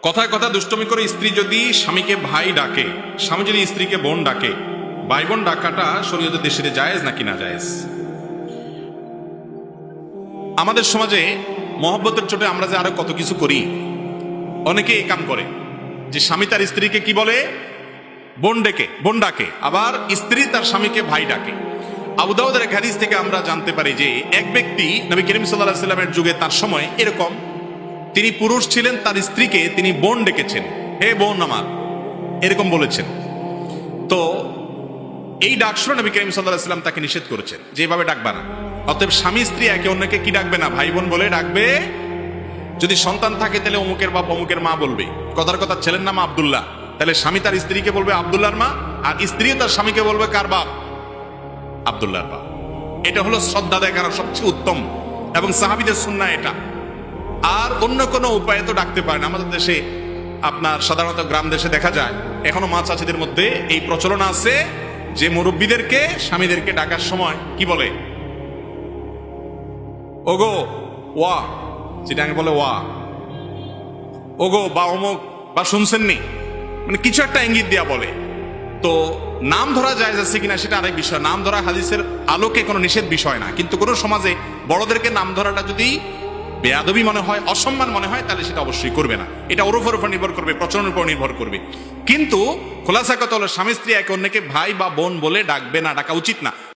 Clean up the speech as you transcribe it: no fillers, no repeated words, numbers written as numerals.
কথায় কথা দুষ্টমি করে স্ত্রী যদি স্বামীকে ভাই ডাকে, স্বামী যদি স্ত্রীকে বোন ডাকে, ভাই বোন ডাকাটা শরীয়তে দেশে জায়েজ নাকি না জায়েজ? আমাদের সমাজে মহব্বতের চোটে আমরা যে আরো কত কিছু করি। অনেকে এই কাম করে যে স্বামী তার স্ত্রীকে কি বলে, বোন ডাকে, আবার স্ত্রী তার স্বামীকে ভাই ডাকে। আবু দাউদের এক হাদিস থেকে আমরা জানতে পারি যে এক ব্যক্তি নবী করিম সাল্লাল্লাহু আলাইহি ওয়াসাল্লামের যুগে তার সময় এরকম, তিনি পুরুষ ছিলেন, তার স্ত্রীকে তিনি বোন ডেকেছেন, হে বোন আমার, এরকম বলেছেন। তো এই ডাক শুনে নবী করিম সাল্লাল্লাহু আলাইহি ওয়াসাল্লাম তাকে নিষেধ করেছেন যে এভাবে ডাকবা না। অতএব স্বামী স্ত্রী একে অন্যকে কি ডাকবে না, ভাই বোন বলে ডাকবে। যদি সন্তান থাকে তাহলে অমুকের বাপ অমুকের মা বলবে। কথার কথা ছেলের নাম আব্দুল্লাহ, তাহলে স্বামী তার স্ত্রীকে বলবে আব্দুল্লাহর মা, আর স্ত্রী তার স্বামীকে বলবে কার বাপ, আব্দুল্লাহর বাপ। এটা হলো শ্রদ্ধা দেখানোর সবচেয়ে উত্তম এবং সাহাবীদের সুন্নাহ এটা। আর অন্য কোনো উপায়ে তো ডাকতে পারেন। আমাদের দেশে আপনার সাধারণত গ্রাম দেশে দেখা যায় এখনো মা চাচিদের মধ্যে এই প্রচলন আছে যে মুরব্বীদেরকে স্বামীদেরকে ডাকার সময় কি বলে, ওগো ওয়া, যেটা আমি বলে ওয়া, ওগো বা অমুক বা শুনছেননি, মানে কিছু একটা ইঙ্গিত দেয়া বলে। তো নাম ধরা জায়েজ আছে কিনা সেটা আরেক বিষয়। নাম ধরা হাদিসের আলোকে কোনো নিষেধ বিষয় না, কিন্তু কোনো সমাজে বড়দেরকে নাম ধরাটা যদি বেয়াদবি মনে হয়, অসম্মান মনে হয়, তাহলে সেটা অবশ্যই করবে না। এটা ওর উপর নির্ভর করবে, প্রচলনের উপর নির্ভর করবে। কিন্তু খোলাসা কথা হলো স্বামী স্ত্রী একে অন্যকে ভাই বা বোন বলে ডাকবে না, ডাকা উচিত না।